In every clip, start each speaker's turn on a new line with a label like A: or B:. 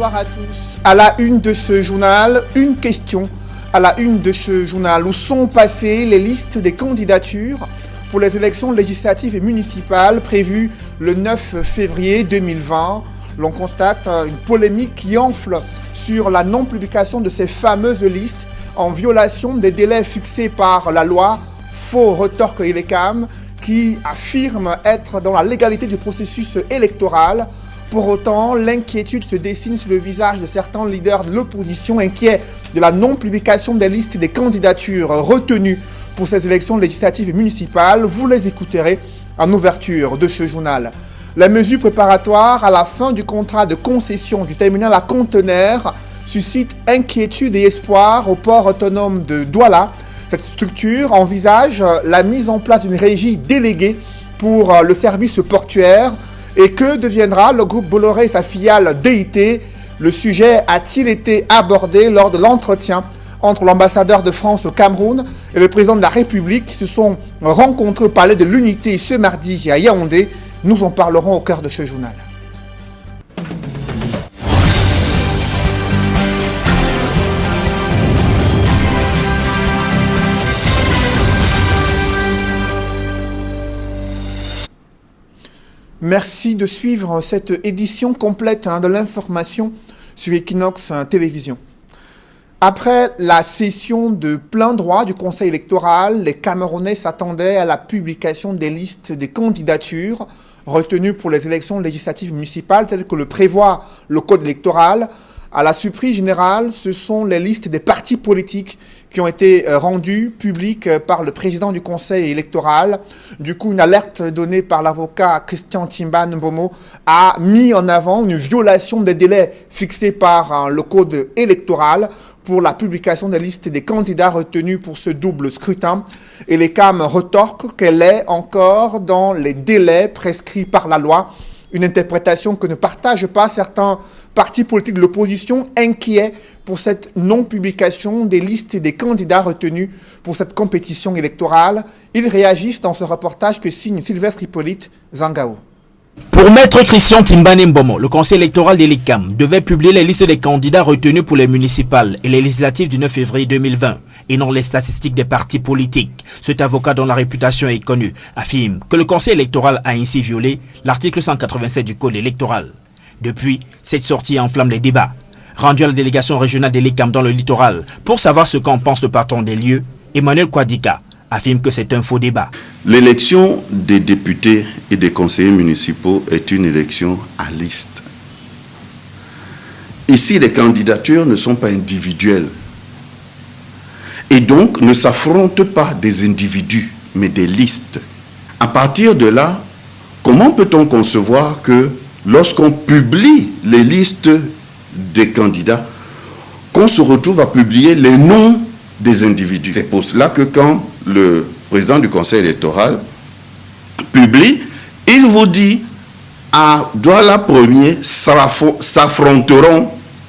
A: bonsoir à tous. À la une de ce journal, une question. À la une de ce journal, où sont passées les listes des candidatures pour les élections législatives et municipales prévues le 9 février 2020. L'on constate une polémique qui enfle sur la non-publication de ces fameuses listes en violation des délais fixés par la loi. Faux retorque Elecam qui affirme être dans la légalité du processus électoral. Pour autant, l'inquiétude se dessine sur le visage de certains leaders de l'opposition inquiets de la non-publication des listes des candidatures retenues pour ces élections législatives et municipales. Vous les écouterez en ouverture de ce journal. Les mesures préparatoires à la fin du contrat de concession du terminal à conteneurs suscitent inquiétude et espoir au port autonome de Douala. Cette structure envisage la mise en place d'une régie déléguée pour le service portuaire. Et que deviendra le groupe Bolloré et sa filiale DIT? Le sujet a-t-il été abordé lors de l'entretien entre l'ambassadeur de France au Cameroun et le président de la République qui se sont rencontrés au palais de l'Unité ce mardi à Yaoundé? Nous en parlerons au cœur de ce journal. Merci de suivre cette édition complète de l'information sur Equinox Télévision. Après la session de plein droit du Conseil électoral, les Camerounais s'attendaient à la publication des listes des candidatures retenues pour les élections législatives municipales telles que le prévoit le Code électoral. À la surprise générale, ce sont les listes des partis politiques qui ont été rendues publiques par le président du Conseil électoral. Du coup, une alerte donnée par l'avocat Christian Timba Mbomo a mis en avant une violation des délais fixés par le Code électoral pour la publication des listes des candidats retenus pour ce double scrutin. Et les CAM retorquent qu'elle est encore dans les délais prescrits par la loi. Une interprétation que ne partagent pas certains partis politiques de l'opposition inquiets pour cette non-publication des listes des candidats retenus pour cette compétition électorale. Ils réagissent dans ce reportage que signe Sylvestre Hippolyte Zangao.
B: Pour Maître Christian Timbane Mbomo, le conseil électoral d'Elecam devait publier les listes des candidats retenus pour les municipales et les législatives du 9 février 2020 et non les statistiques des partis politiques. Cet avocat dont la réputation est connue affirme que le conseil électoral a ainsi violé l'article 187 du code électoral. Depuis, cette sortie enflamme les débats. Rendu à la délégation régionale d'Elecam dans le littoral pour savoir ce qu'en pense le patron des lieux, Emmanuel Kwadika affirme que c'est un faux débat.
C: L'élection des députés et des conseillers municipaux est une élection à liste. Ici, les candidatures ne sont pas individuelles. Et donc, ne s'affrontent pas des individus, mais des listes. À partir de là, comment peut-on concevoir que lorsqu'on publie les listes des candidats, qu'on se retrouve à publier les noms des individus? C'est pour cela que quand le président du conseil électoral publie, il vous dit à Douala premier s'affronteront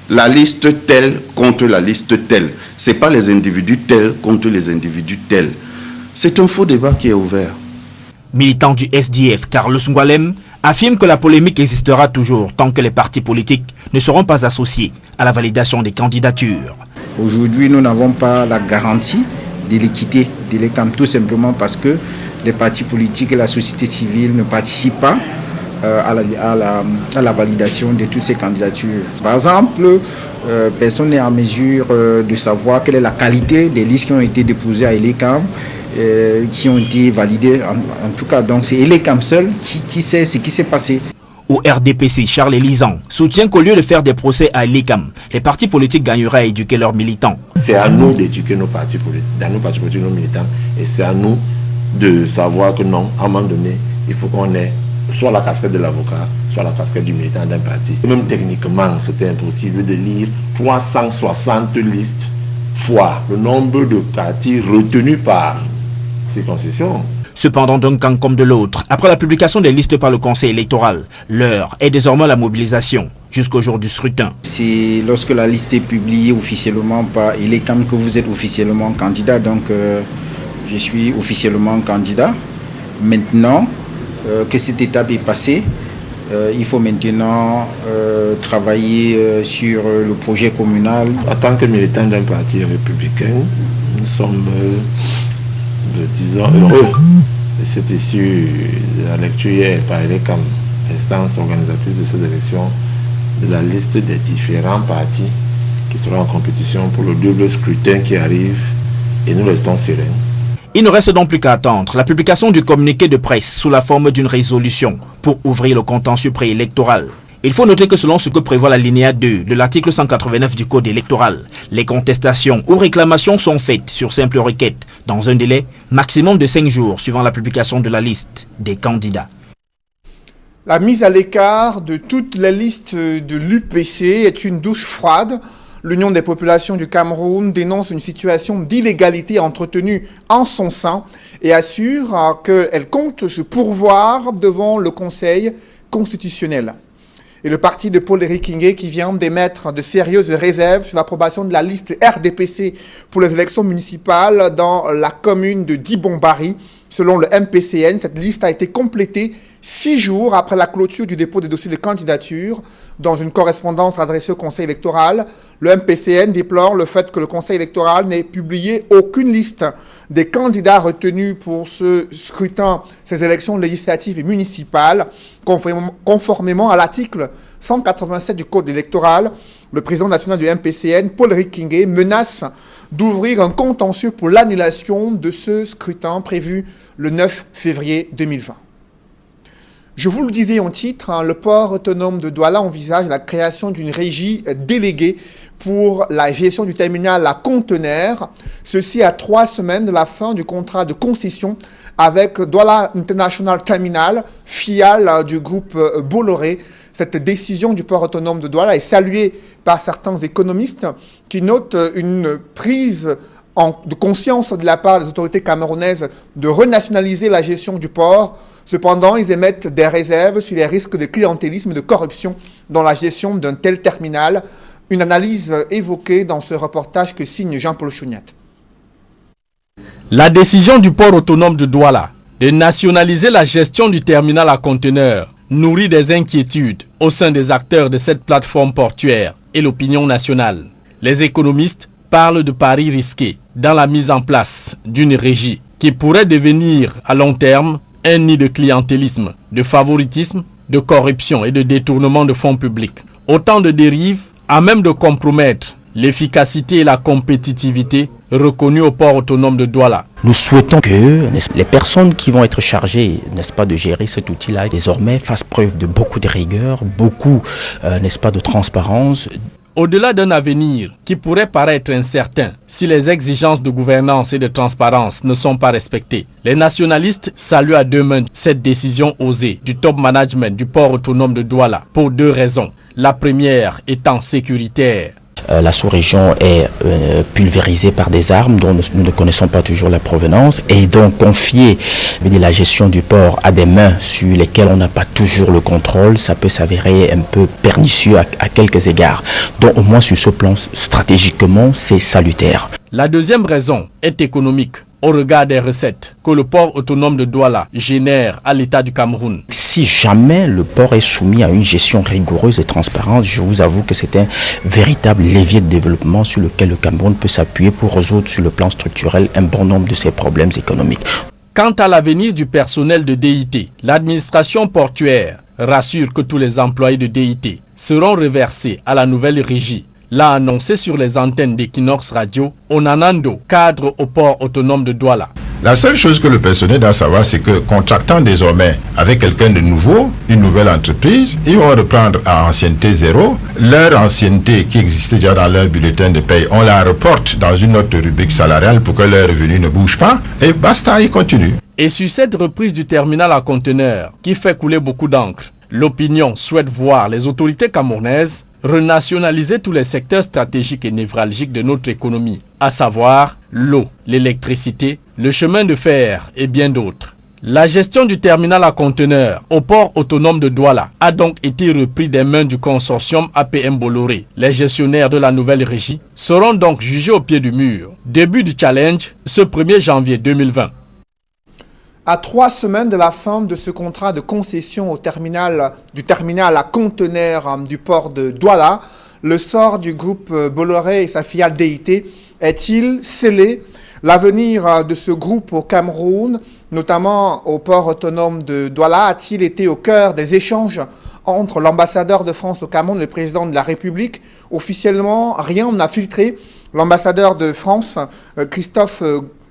C: la liste telle contre la liste telle. Ce n'est pas les individus tels contre les individus tels. C'est un faux débat qui est ouvert.
B: Militant du SDF, Carlos Ngwalem, affirme que la polémique existera toujours tant que les partis politiques ne seront pas associés à la validation des candidatures.
D: Aujourd'hui, nous n'avons pas la garantie de l'équité de l'Elecam, tout simplement parce que les partis politiques et la société civile ne participent pas à la validation de toutes ces candidatures. Par exemple, personne n'est en mesure de savoir quelle est la qualité des listes qui ont été déposées à Elecam, qui ont été validées. En tout cas, donc c'est Elecam seul qui sait ce qui s'est passé.
B: Au RDPC, Charles Elisan soutient qu'au lieu de faire des procès à Elecam, les partis politiques gagneraient à éduquer leurs militants.
E: C'est à nous d'éduquer nos partis politiques, nos militants, et c'est à nous de savoir que non, à un moment donné, il faut qu'on ait soit la casquette de l'avocat, soit la casquette du militant d'un parti. Même techniquement, c'était impossible de lire 360 listes fois le nombre de partis retenus par ces concessions.
B: Cependant, d'un camp comme de l'autre, après la publication des listes par le conseil électoral, l'heure est désormais la mobilisation jusqu'au jour du scrutin.
D: C'est lorsque la liste est publiée officiellement par Elecam que vous êtes officiellement candidat. Donc, je suis officiellement candidat. Maintenant que cette étape est passée, Il faut maintenant travailler sur le projet communal.
E: En tant que militant d'un parti républicain, nous sommes, disons, heureux de cette issue de la lecture hier par l'ECAM, instance organisatrice de ces élections, de la liste des différents partis qui seront en compétition pour le double scrutin qui arrive, et nous restons sereins.
B: Il ne reste donc plus qu'à attendre la publication du communiqué de presse sous la forme d'une résolution pour ouvrir le contentieux préélectoral. Il faut noter que selon ce que prévoit l'alinéa 2 de l'article 189 du Code électoral, les contestations ou réclamations sont faites sur simple requête dans un délai maximum de 5 jours suivant la publication de la liste des candidats.
A: La mise à l'écart de toutes les listes de l'UPC est une douche froide. L'Union des populations du Cameroun dénonce une situation d'illégalité entretenue en son sein et assure qu'elle compte se pourvoir devant le Conseil constitutionnel. Et le parti de Paul Rikingue qui vient d'émettre de sérieuses réserves sur l'approbation de la liste RDPC pour les élections municipales dans la commune de Dibombari. Selon le MPCN, cette liste a été complétée 6 jours après la clôture du dépôt des dossiers de candidature. Dans une correspondance adressée au Conseil électoral, le MPCN déplore le fait que le Conseil électoral n'ait publié aucune liste des candidats retenus pour ce scrutin, ces élections législatives et municipales, conformément à l'article 187 du Code électoral. Le président national du MPCN, Paul Rikingue, menace d'ouvrir un contentieux pour l'annulation de ce scrutin prévu le 9 février 2020. Je vous le disais en titre, le port autonome de Douala envisage la création d'une régie déléguée pour la gestion du terminal à conteneurs. Ceci à 3 semaines de la fin du contrat de concession avec Douala International Terminal, filiale du groupe Bolloré. Cette décision du port autonome de Douala est saluée par certains économistes qui notent une prise de conscience de la part des autorités camerounaises de renationaliser la gestion du port. Cependant, ils émettent des réserves sur les risques de clientélisme et de corruption dans la gestion d'un tel terminal. Une analyse évoquée dans ce reportage que signe Jean-Paul Chouniat.
F: La décision du port autonome de Douala de nationaliser la gestion du terminal à conteneurs nourrit des inquiétudes au sein des acteurs de cette plateforme portuaire et l'opinion nationale. Les économistes parlent de paris risqués dans la mise en place d'une régie qui pourrait devenir à long terme un nid de clientélisme, de favoritisme, de corruption et de détournement de fonds publics. Autant de dérives à même de compromettre l'efficacité et la compétitivité reconnues au port autonome de Douala.
G: Nous souhaitons que les personnes qui vont être chargées, n'est-ce pas, de gérer cet outil-là, désormais fassent preuve de beaucoup de rigueur, beaucoup, n'est-ce pas, de transparence.
F: Au-delà d'un avenir qui pourrait paraître incertain si les exigences de gouvernance et de transparence ne sont pas respectées, les nationalistes saluent à deux mains cette décision osée du top management du port autonome de Douala pour 2 raisons. La première étant sécuritaire.
G: La sous-région est pulvérisée par des armes dont nous ne connaissons pas toujours la provenance, et donc confier la gestion du port à des mains sur lesquelles on n'a pas toujours le contrôle, ça peut s'avérer un peu pernicieux à quelques égards. Donc au moins sur ce plan, stratégiquement, c'est salutaire.
F: La deuxième raison est économique. Au regard des recettes que le port autonome de Douala génère à l'État du Cameroun.
G: Si jamais le port est soumis à une gestion rigoureuse et transparente, je vous avoue que c'est un véritable levier de développement sur lequel le Cameroun peut s'appuyer pour résoudre sur le plan structurel un bon nombre de ses problèmes économiques.
F: Quant à l'avenir du personnel de DIT, l'administration portuaire rassure que tous les employés de DIT seront reversés à la nouvelle régie. L'a annoncé sur les antennes d'Equinox Radio, Onanando, cadre au port autonome de Douala.
H: La seule chose que le personnel doit savoir, c'est que contractant désormais avec quelqu'un de nouveau, une nouvelle entreprise, ils vont reprendre à ancienneté 0. Leur ancienneté qui existait déjà dans leur bulletin de paye, on la reporte dans une autre rubrique salariale pour que leur revenu ne bouge pas. Et basta, ils continuent.
F: Et sur cette reprise du terminal à conteneurs qui fait couler beaucoup d'encre, l'opinion souhaite voir les autorités camerounaises renationaliser tous les secteurs stratégiques et névralgiques de notre économie, à savoir l'eau, l'électricité, le chemin de fer et bien d'autres. La gestion du terminal à conteneurs au port autonome de Douala a donc été repris des mains du consortium APM Bolloré. Les gestionnaires de la nouvelle régie seront donc jugés au pied du mur. Début du challenge ce 1er janvier 2020.
A: À 3 semaines de la fin de ce contrat de concession du terminal à conteneurs du port de Douala, le sort du groupe Bolloré et sa filiale DIT est-il scellé? L'avenir de ce groupe au Cameroun, notamment au port autonome de Douala, a-t-il été au cœur des échanges entre l'ambassadeur de France au Cameroun et le président de la République? Officiellement, rien n'a filtré. L'ambassadeur de France, Christophe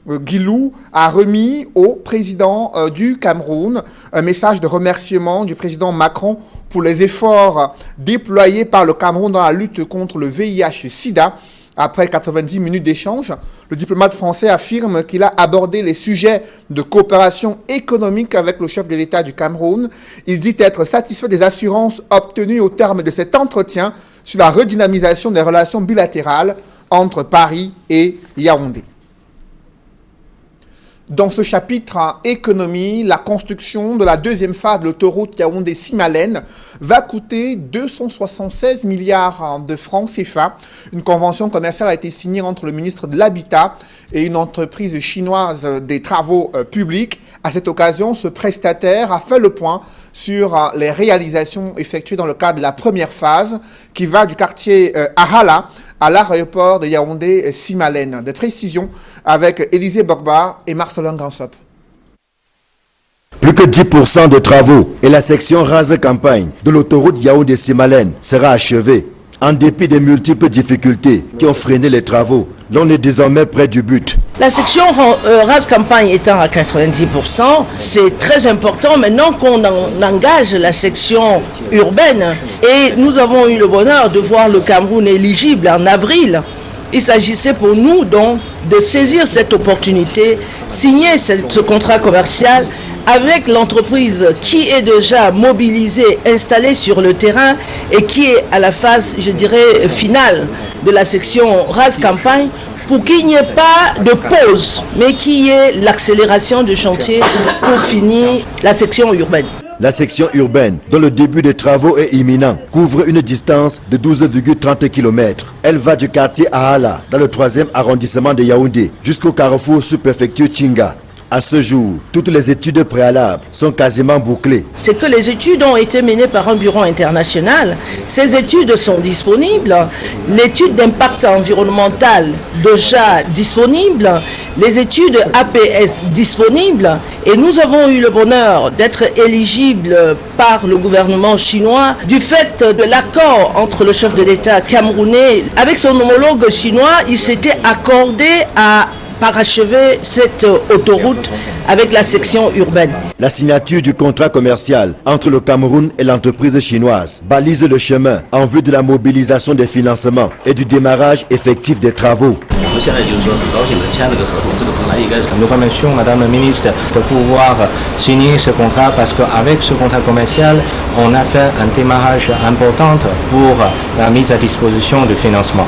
A: Guilou, a remis au président du Cameroun un message de remerciement du président Macron pour les efforts déployés par le Cameroun dans la lutte contre le VIH-Sida. Après 90 minutes d'échange, le diplomate français affirme qu'il a abordé les sujets de coopération économique avec le chef de l'État du Cameroun. Il dit être satisfait des assurances obtenues au terme de cet entretien sur la redynamisation des relations bilatérales entre Paris et Yaoundé. Dans ce chapitre économie, la construction de la deuxième phase de l'autoroute Yaoundé-Simalène va coûter 276 milliards de francs CFA. Une convention commerciale a été signée entre le ministre de l'Habitat et une entreprise chinoise des travaux publics. À cette occasion, ce prestataire a fait le point sur les réalisations effectuées dans le cadre de la première phase qui va du quartier Ahala à l'aéroport de Yaoundé-Simalène. Des précisions avec Élisée Bogba et Marcelin Gansop.
I: Plus que 10% des travaux et la section rase campagne de l'autoroute Yaoundé-Simalène sera achevée. En dépit des multiples difficultés qui ont freiné les travaux, l'on est désormais près du but.
J: La section rase campagne étant à 90%, c'est très important maintenant qu'on engage la section urbaine. Et nous avons eu le bonheur de voir le Cameroun éligible en avril. Il s'agissait pour nous donc de saisir cette opportunité, signer ce contrat commercial avec l'entreprise qui est déjà mobilisée, installée sur le terrain et qui est à la phase, je dirais, finale de la section rase campagne pour qu'il n'y ait pas de pause, mais qu'il y ait l'accélération du chantier pour finir la section urbaine.
I: La section urbaine, dont le début des travaux est imminent, couvre une distance de 12,30 km. Elle va du quartier Ahala, dans le 3e arrondissement de Yaoundé, jusqu'au carrefour sous-préfecture Tchinga. À ce jour, toutes les études préalables sont quasiment bouclées.
J: C'est que les études ont été menées par un bureau international. Ces études sont disponibles. L'étude d'impact environnemental déjà disponible. Les études APS disponibles. Et nous avons eu le bonheur d'être éligibles par le gouvernement chinois du fait de l'accord entre le chef de l'État camerounais. Avec son homologue chinois, il s'était accordé à parachever cette autoroute avec la section urbaine.
I: La signature du contrat commercial entre le Cameroun et l'entreprise chinoise balise le chemin en vue de la mobilisation des financements et du démarrage effectif des travaux.
D: Nous remercions Madame la Ministre de pouvoir signer ce contrat parce qu'avec ce contrat commercial, on a fait un démarrage important pour la mise à disposition du financement.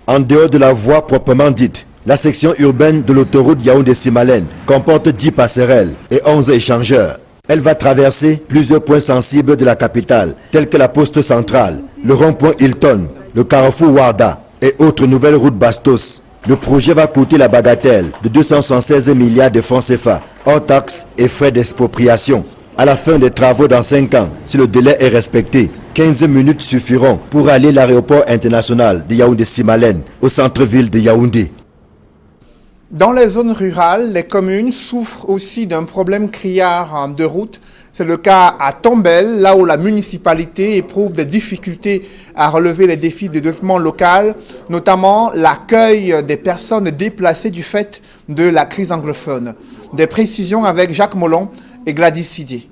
I: En dehors de la voie proprement dite, la section urbaine de l'autoroute Yaoundé-Simalène comporte 10 passerelles et 11 échangeurs. Elle va traverser plusieurs points sensibles de la capitale, tels que la poste centrale, le rond-point Hilton, le carrefour Warda et autres nouvelles routes Bastos. Le projet va coûter la bagatelle de 276 milliards de francs CFA, hors taxes et frais d'expropriation. À la fin des travaux dans 5 ans, si le délai est respecté, 15 minutes suffiront pour aller à l'aéroport international de Yaoundé-Simalène, au centre-ville de Yaoundé.
A: Dans les zones rurales, les communes souffrent aussi d'un problème criard de route. C'est le cas à Tombel, là où la municipalité éprouve des difficultés à relever les défis de développement local, notamment l'accueil des personnes déplacées du fait de la crise anglophone. Des précisions avec Jacques Molon et Gladys Sidier.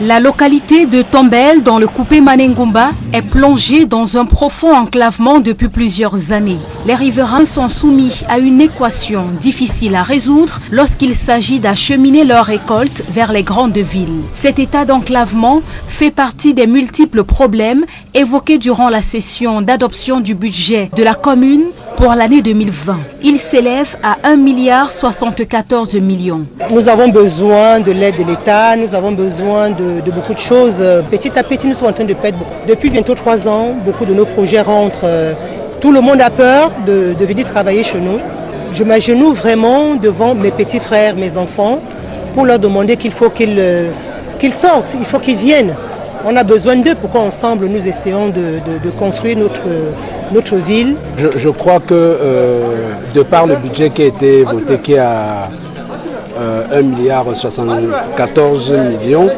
K: La localité de Tombel, dans le coupé Manengumba, est plongée dans un profond enclavement depuis plusieurs années. Les riverains sont soumis à une équation difficile à résoudre lorsqu'il s'agit d'acheminer leurs récoltes vers les grandes villes. Cet état d'enclavement fait partie des multiples problèmes évoqués durant la session d'adoption du budget de la commune pour l'année 2020. Il s'élève à 1,74 milliard.
L: Nous avons besoin de l'aide de l'État, nous avons besoin de beaucoup de choses. Petit à petit, nous sommes en train de perdre beaucoup. Depuis bientôt 3 ans, beaucoup de nos projets rentrent. Tout le monde a peur de venir travailler chez nous. je m'agenouille vraiment devant mes petits frères, mes enfants, pour leur demander qu'il faut qu'ils sortent, il faut qu'ils viennent. On a besoin d'eux pour qu'ensemble nous essayons de construire notre ville.
M: Je crois que de par le budget qui a été voté, qui est à 1,74 milliard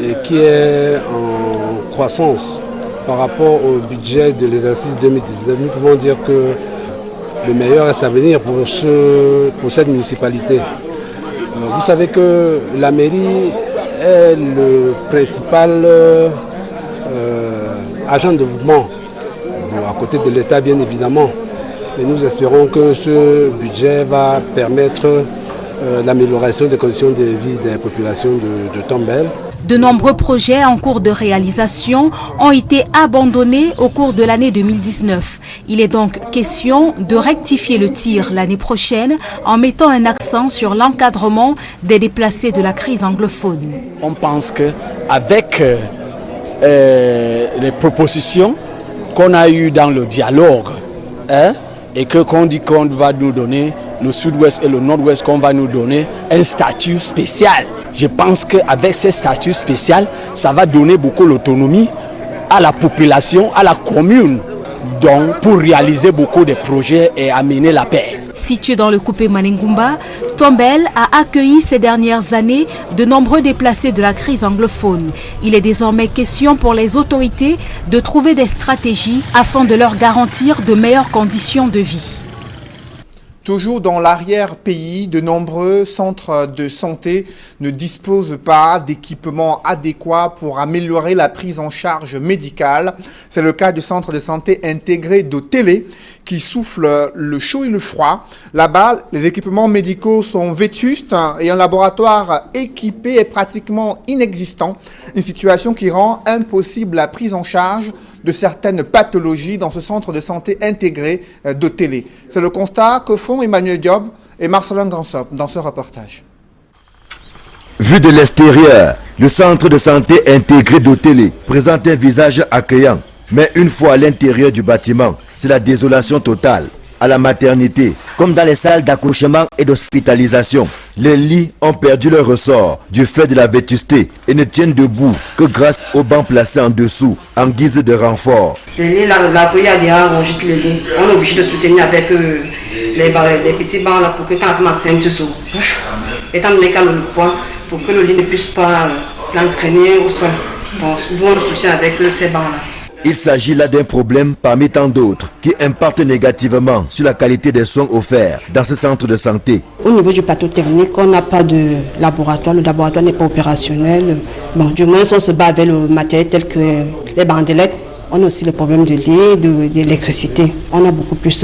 M: et qui est en croissance par rapport au budget de l'exercice 2019, nous pouvons dire que le meilleur est à venir pour cette municipalité. Vous savez que la mairie est le principal agent de développement, à côté de l'État bien évidemment. Et nous espérons que ce budget va permettre l'amélioration des conditions de vie des populations de Tombelle.
K: De nombreux projets en cours de réalisation ont été abandonnés au cours de l'année 2019. Il est donc question de rectifier le tir l'année prochaine en mettant un accent sur l'encadrement des déplacés de la crise anglophone.
N: On pense qu'avec les propositions qu'on a eues dans le dialogue et qu'on dit qu'on va nous donner, le sud-ouest et le nord-ouest, qu'on va nous donner un statut spécial. Je pense qu'avec ce statut spécial, ça va donner beaucoup d'autonomie à la population, à la commune, donc pour réaliser beaucoup de projets et amener la paix.
K: Situé dans le coupé Manengumba, Tombelle a accueilli ces dernières années de nombreux déplacés de la crise anglophone. Il est désormais question pour les autorités de trouver des stratégies afin de leur garantir de meilleures conditions de vie.
A: Toujours dans l'arrière-pays, de nombreux centres de santé ne disposent pas d'équipements adéquats pour améliorer la prise en charge médicale. C'est le cas du centre de santé intégré d'Otélé qui souffle le chaud et le froid. Là-bas, les équipements médicaux sont vétustes et un laboratoire équipé est pratiquement inexistant. Une situation qui rend impossible la prise en charge de certaines pathologies dans ce centre de santé intégré d'Otélé. C'est le constat que font Emmanuel Diop et Marcelin Gansop dans ce reportage.
I: Vu de l'extérieur, le centre de santé intégré d'Otélé présente un visage accueillant. Mais une fois à l'intérieur du bâtiment, c'est la désolation totale. À la maternité, comme dans les salles d'accouchement et d'hospitalisation, les lits ont perdu leur ressort du fait de la vétusté et ne tiennent debout que grâce aux bancs placés en dessous, en guise de renfort.
O: Les lits, la prière déjà enregistre les lits. On est obligé de soutenir avec les petits bancs là pour que quand on s'enceinte sous étant donné qu'il y a le poids, pour que le lit ne puisse pas l'entraîner au sol. Bon, nous on soutient avec ces bancs là.
I: Il s'agit là d'un problème parmi tant d'autres qui impactent négativement sur la qualité des soins offerts dans ce centre de santé.
O: Au niveau du plateau technique, on n'a pas de laboratoire, le laboratoire n'est pas opérationnel. Bon, du moins, on se bat avec le matériel tel que les bandelettes. On a aussi le problème de lit, d'électricité. On a beaucoup plus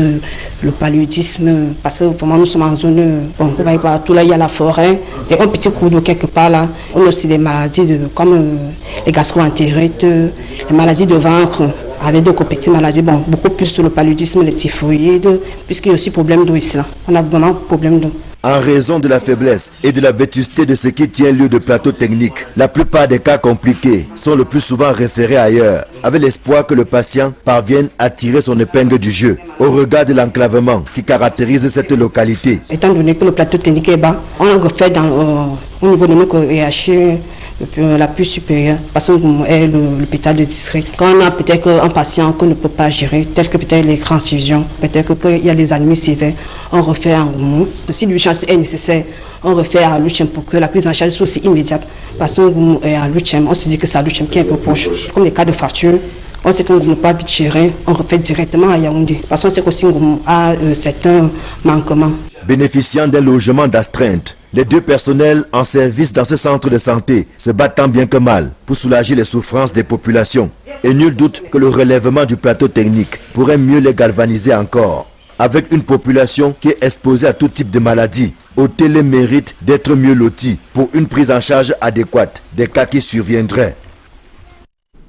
O: le paludisme parce que vraiment nous sommes en zone, bon, vous voyez partout là, il y a la forêt, il y a un petit coup d'eau quelque part là. On a aussi des maladies comme les gastro-entérites, les maladies de ventre, avec d'autres petites maladies, bon, beaucoup plus sur le paludisme, les typhoïdes, puisqu'il y a aussi problème d'eau ici là. On a vraiment problème d'eau.
I: En raison de la faiblesse et de la vétusté de ce qui tient lieu de plateau technique, la plupart des cas compliqués sont le plus souvent référés ailleurs, avec l'espoir que le patient parvienne à tirer son épingle du jeu, au regard de l'enclavement qui caractérise cette localité.
O: Étant donné que le plateau technique est bas, on a refait au niveau de notre EHE, la plus supérieure, parce que est l'hôpital de district. Quand on a peut-être un patient qu'on ne peut pas gérer, tel que peut-être les transfusions, peut-être qu'il y a les anémies sévères, on refait en Goumou. Si l'urgence est nécessaire, on refait à Luchem pour que la prise en charge soit aussi immédiate. Parce qu'à Luchem, on se dit que c'est à Luchem qui est un peu proche. Comme les cas de fracture, on sait qu'on ne peut pas vite gérer, on refait directement à Yaoundé. Parce qu'on sait qu'aussi Goumou a certains manquements.
I: Bénéficiant d'un logement d'astreinte, les deux personnels en service dans ce centre de santé se battent tant bien que mal pour soulager les souffrances des populations. Et nul doute que le relèvement du plateau technique pourrait mieux les galvaniser encore. Avec une population qui est exposée à tout type de maladies, Otélé mérite d'être mieux loti pour une prise en charge adéquate des cas qui surviendraient.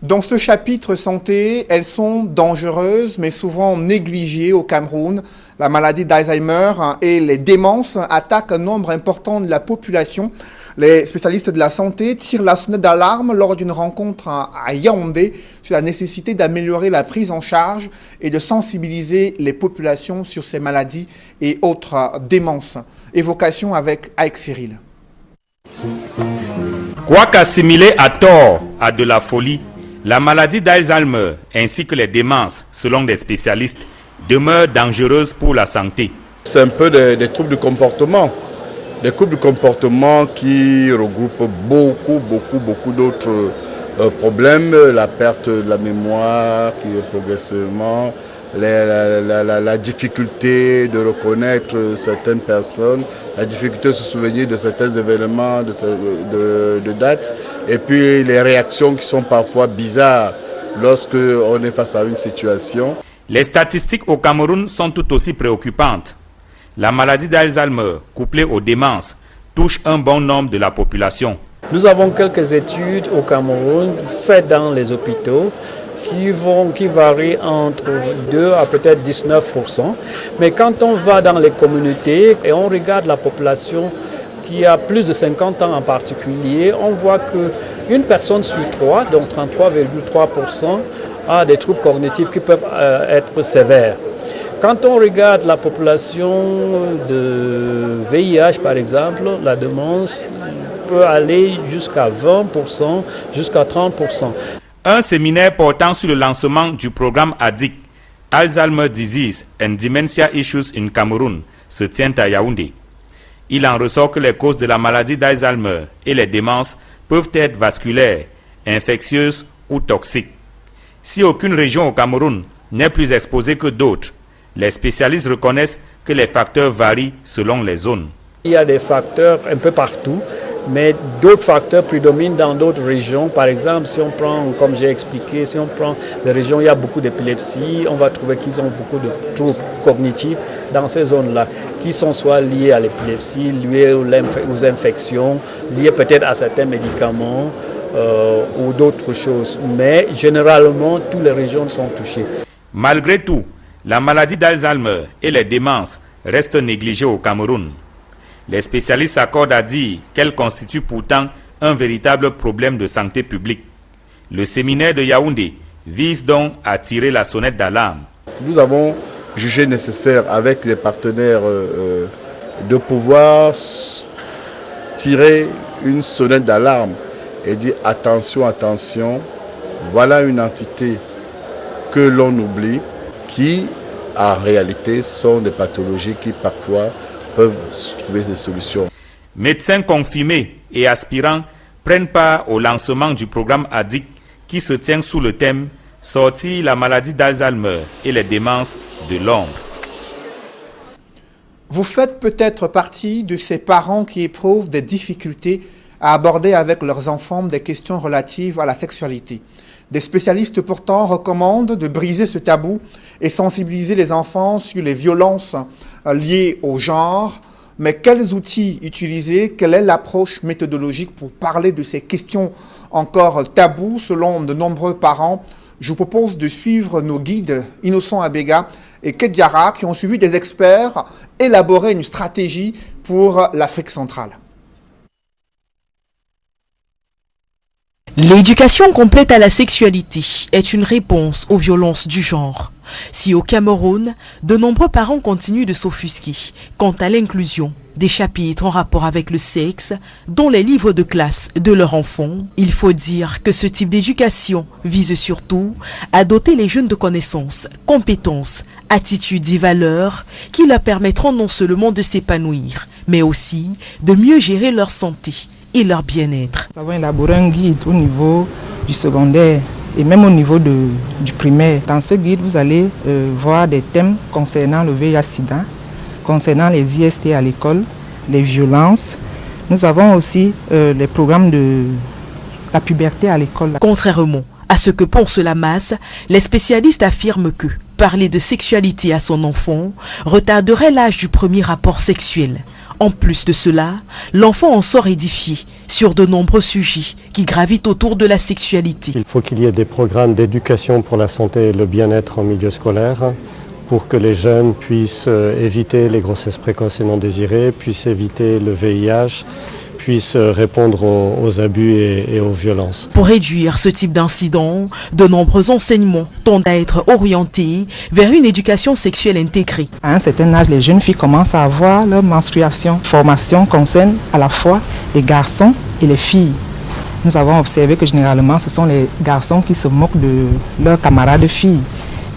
A: Dans ce chapitre santé, elles sont dangereuses mais souvent négligées au Cameroun. La maladie d'Alzheimer et les démences attaquent un nombre important de la population. Les spécialistes de la santé tirent la sonnette d'alarme lors d'une rencontre à Yaoundé sur la nécessité d'améliorer la prise en charge et de sensibiliser les populations sur ces maladies et autres démences. Évocation avec Aïk Cyril.
P: Quoique assimilée à tort à de la folie, la maladie d'Alzheimer ainsi que les démences, selon des spécialistes, demeurent dangereuses pour la santé.
Q: C'est un peu des troubles de comportement. Des troubles de comportement qui regroupent beaucoup d'autres problèmes. La perte de la mémoire qui est progressivement, la difficulté de reconnaître certaines personnes, la difficulté de se souvenir de certains événements, de dates, et puis les réactions qui sont parfois bizarres lorsque on est face à une situation.
P: Les statistiques au Cameroun sont tout aussi préoccupantes. La maladie d'Alzheimer, couplée aux démences, touche un bon nombre de la population.
R: Nous avons quelques études au Cameroun faites dans les hôpitaux qui varient entre 2 à peut-être 19%. Mais quand on va dans les communautés et on regarde la population qui a plus de 50 ans en particulier, on voit qu'une personne sur 3, donc 33,3%, a des troubles cognitifs qui peuvent être sévères. Quand on regarde la population de VIH, par exemple, la démence peut aller jusqu'à 20%, jusqu'à 30%.
P: Un séminaire portant sur le lancement du programme ADIC, Alzheimer Disease and Dementia Issues in Cameroun, se tient à Yaoundé. Il en ressort que les causes de la maladie d'Alzheimer et les démences peuvent être vasculaires, infectieuses ou toxiques. Si aucune région au Cameroun n'est plus exposée que d'autres, les spécialistes reconnaissent que les facteurs varient selon les zones.
R: Il y a des facteurs un peu partout, mais d'autres facteurs prédominent dans d'autres régions. Par exemple, si on prend, comme j'ai expliqué, si on prend les régions où il y a beaucoup d'épilepsie, on va trouver qu'ils ont beaucoup de troubles cognitifs dans ces zones-là, qui sont soit liés à l'épilepsie, liés aux infections, liés peut-être à certains médicaments ou d'autres choses. Mais généralement, toutes les régions sont touchées.
P: Malgré tout, la maladie d'Alzheimer et les démences restent négligées au Cameroun. Les spécialistes s'accordent à dire qu'elles constituent pourtant un véritable problème de santé publique. Le séminaire de Yaoundé vise donc à tirer la sonnette d'alarme.
Q: Nous avons jugé nécessaire avec les partenaires de pouvoir tirer une sonnette d'alarme et dire attention, attention, voilà une entité que l'on oublie qui en réalité sont des pathologies qui parfois peuvent trouver des solutions.
P: Médecins confirmés et aspirants prennent part au lancement du programme ADIC qui se tient sous le thème « Sortir la maladie d'Alzheimer et les démences de l'ombre ».
A: Vous faites peut-être partie de ces parents qui éprouvent des difficultés à aborder avec leurs enfants des questions relatives à la sexualité. Des spécialistes pourtant recommandent de briser ce tabou et sensibiliser les enfants sur les violences liées au genre. Mais quels outils utiliser? Quelle est l'approche méthodologique pour parler de ces questions encore tabous selon de nombreux parents? Je vous propose de suivre nos guides Innocent Abega et Kediara qui ont suivi des experts élaborer une stratégie pour l'Afrique centrale.
S: L'éducation complète à la sexualité est une réponse aux violences du genre. Si au Cameroun, de nombreux parents continuent de s'offusquer quant à l'inclusion des chapitres en rapport avec le sexe dans les livres de classe de leurs enfants, il faut dire que ce type d'éducation vise surtout à doter les jeunes de connaissances, compétences, attitudes et valeurs qui leur permettront non seulement de s'épanouir, mais aussi de mieux gérer leur santé et leur bien-être.
T: Nous avons élaboré un guide au niveau du secondaire et même au niveau du primaire. Dans ce guide, vous allez voir des thèmes concernant le VIH-Sida, concernant les IST à l'école, les violences. Nous avons aussi les programmes de la puberté à l'école.
S: Contrairement à ce que pense la masse, les spécialistes affirment que parler de sexualité à son enfant retarderait l'âge du premier rapport sexuel. En plus de cela, l'enfant en sort édifié sur de nombreux sujets qui gravitent autour de la sexualité.
U: Il faut qu'il y ait des programmes d'éducation pour la santé et le bien-être en milieu scolaire, pour que les jeunes puissent éviter les grossesses précoces et non désirées, puissent éviter le VIH, puissent répondre aux abus et aux violences.
S: Pour réduire ce type d'incidents, de nombreux enseignements tendent à être orientés vers une éducation sexuelle intégrée.
T: À un certain âge, les jeunes filles commencent à avoir leur menstruation. Formation concerne à la fois les garçons et les filles. Nous avons observé que généralement, ce sont les garçons qui se moquent de leurs camarades filles.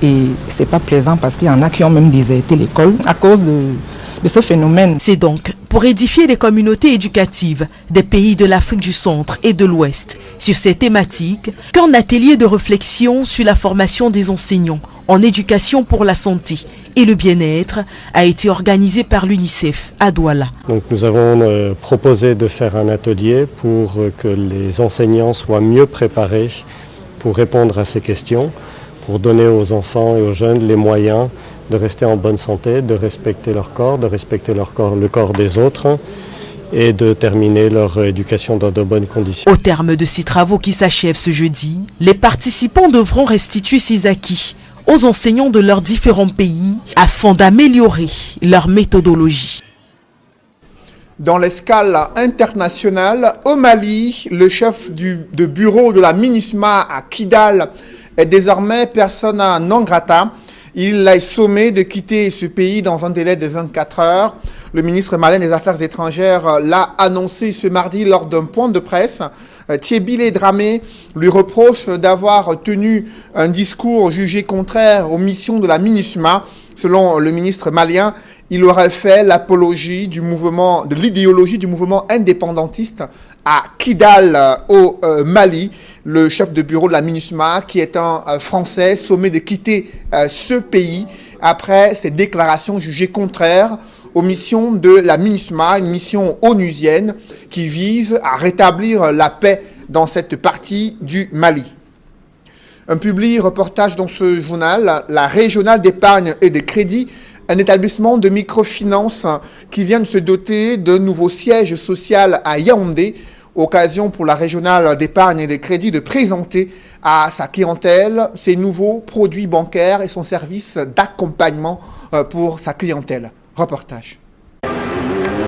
T: Et ce n'est pas plaisant parce qu'il y en a qui ont même déserté l'école à cause de ce phénomène.
S: C'est donc pour édifier les communautés éducatives des pays de l'Afrique du Centre et de l'Ouest sur ces thématiques qu'un atelier de réflexion sur la formation des enseignants en éducation pour la santé et le bien-être a été organisé par l'UNICEF à Douala.
U: Donc nous avons proposé de faire un atelier pour que les enseignants soient mieux préparés pour répondre à ces questions, pour donner aux enfants et aux jeunes les moyens de rester en bonne santé, de respecter leur corps, le corps des autres et de terminer leur éducation dans de bonnes conditions.
S: Au terme de ces travaux qui s'achèvent ce jeudi, les participants devront restituer ces acquis aux enseignants de leurs différents pays afin d'améliorer leur méthodologie.
A: Dans l'escale internationale, au Mali, le chef de bureau de la MINUSMA à Kidal est désormais persona non grata. Il est sommé de quitter ce pays dans un délai de 24 heures. Le ministre malien des Affaires étrangères l'a annoncé ce mardi lors d'un point de presse. Thiébile Dramé lui reproche d'avoir tenu un discours jugé contraire aux missions de la MINUSMA. Selon le ministre malien, il aurait fait l'apologie de l'idéologie du mouvement indépendantiste à Kidal, au Mali. Le chef de bureau de la MINUSMA, qui est un Français, sommé de quitter ce pays après ses déclarations jugées contraires aux missions de la MINUSMA, une mission onusienne qui vise à rétablir la paix dans cette partie du Mali. Un public reportage dans ce journal, la régionale d'épargne et de crédit, un établissement de microfinance qui vient de se doter d'un nouveau siège social à Yaoundé, occasion pour la régionale d'épargne et de crédit de présenter à sa clientèle ses nouveaux produits bancaires et son service d'accompagnement pour sa clientèle. Reportage.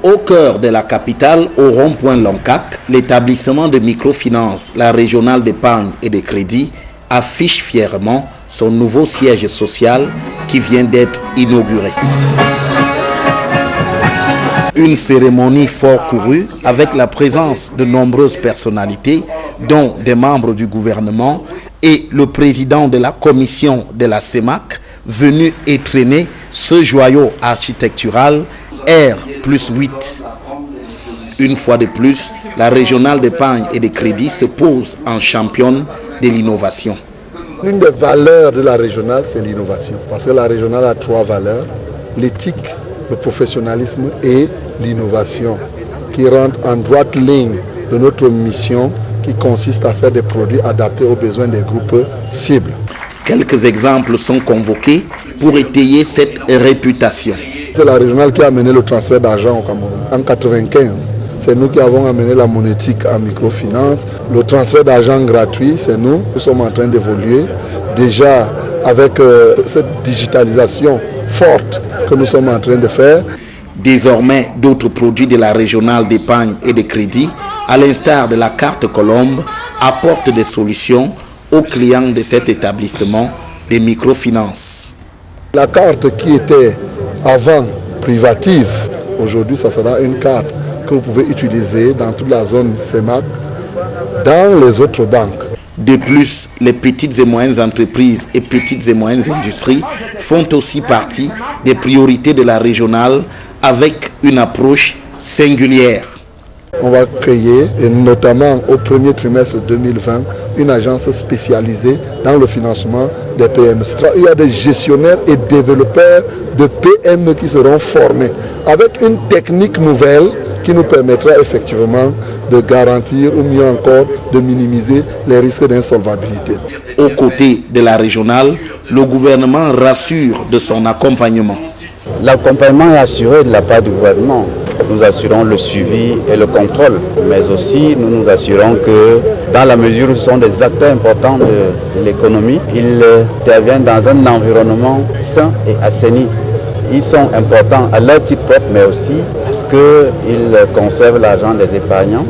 V: Au cœur de la capitale, au rond-point Loncac, l'établissement de microfinance, la régionale d'épargne et de crédit, affiche fièrement son nouveau siège social qui vient d'être inauguré. Une cérémonie fort courue avec la présence de nombreuses personnalités, dont des membres du gouvernement et le président de la commission de la CEMAC, venu étrenner ce joyau architectural R+8. Une fois de plus, la régionale d'épargne et de crédit se pose en championne de l'innovation.
W: L'une des valeurs de la régionale, c'est l'innovation. Parce que la régionale a 3 valeurs, l'éthique, le professionnalisme et l'innovation, qui rentrent en droite ligne de notre mission qui consiste à faire des produits adaptés aux besoins des groupes cibles.
V: Quelques exemples sont convoqués pour étayer cette réputation.
W: C'est la régionale qui a amené le transfert d'argent au Cameroun en 1995. C'est nous qui avons amené la monétique en microfinance. Le transfert d'argent gratuit, c'est nous. Nous sommes en train d'évoluer. Déjà, avec cette digitalisation forte que nous sommes en train de faire.
V: Désormais, d'autres produits de la régionale d'épargne et de crédit, à l'instar de la carte Colombe, apportent des solutions aux clients de cet établissement des microfinances.
W: La carte qui était avant privative, aujourd'hui, ça sera une carte que vous pouvez utiliser dans toute la zone CEMAC, dans les autres banques.
V: De plus, les petites et moyennes entreprises et petites et moyennes industries font aussi partie des priorités de la régionale avec une approche singulière.
W: On va créer, et notamment au premier trimestre 2020, une agence spécialisée dans le financement des PME. Il y a des gestionnaires et développeurs de PME qui seront formés avec une technique nouvelle qui nous permettra effectivement de garantir ou mieux encore de minimiser les risques d'insolvabilité.
V: Aux côtés de la régionale, le gouvernement rassure de son accompagnement.
X: L'accompagnement est assuré de la part du gouvernement.
B: nous assurons le suivi et le contrôle, mais aussi nous nous assurons que dans la mesure où ce sont des acteurs importants de l'économie, ils interviennent dans un environnement sain et assaini. Ils sont importants à leur titre propre, mais aussi parce qu'ils conservent l'argent des épargnants.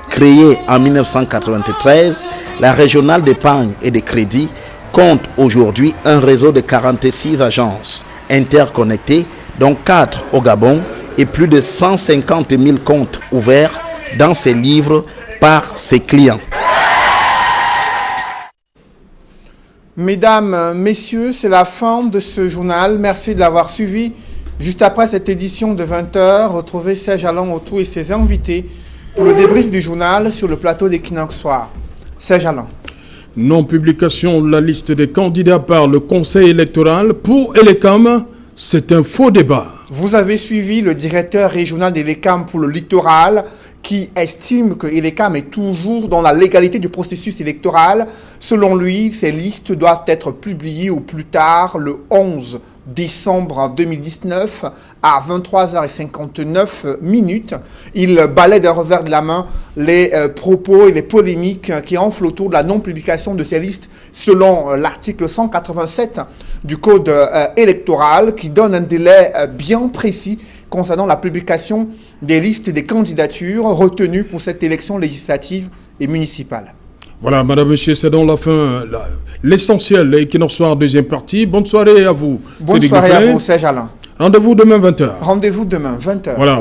V: Créée en 1993, la régionale d'épargne et de crédit compte aujourd'hui un réseau de 46 agences interconnectées, dont 4 au Gabon, et plus de 150 000 comptes ouverts dans ses livres par ses clients.
A: Mesdames, messieurs, c'est la fin de ce journal. Merci de l'avoir suivi. Juste après cette édition de 20h, retrouvez Serge Alain Autou et ses invités pour le débrief du journal sur le plateau d'Equinox Soir. Serge Alain.
C: Non-publication de la liste des candidats par le Conseil électoral pour Elecam, c'est un faux débat.
A: Vous avez suivi le directeur régional d'Elecam pour le littoral qui estime que Elecam est toujours dans la légalité du processus électoral. Selon lui, ces listes doivent être publiées au plus tard le 11 décembre 2019 à 23h59. Il balaie d'un revers de la main les propos et les polémiques qui enflent autour de la non-publication de ces listes selon l'article 187 du Code électoral qui donne un délai bien précis concernant la publication des listes des candidatures retenues pour cette élection législative et municipale.
C: Voilà, madame, monsieur, c'est donc la fin, l'essentiel, l'Equinox Soir, deuxième partie. Bonne soirée à vous.
A: Bonne soirée à vous, Serge Alain.
C: Rendez-vous demain 20h.
A: Rendez-vous demain 20h.
C: Voilà.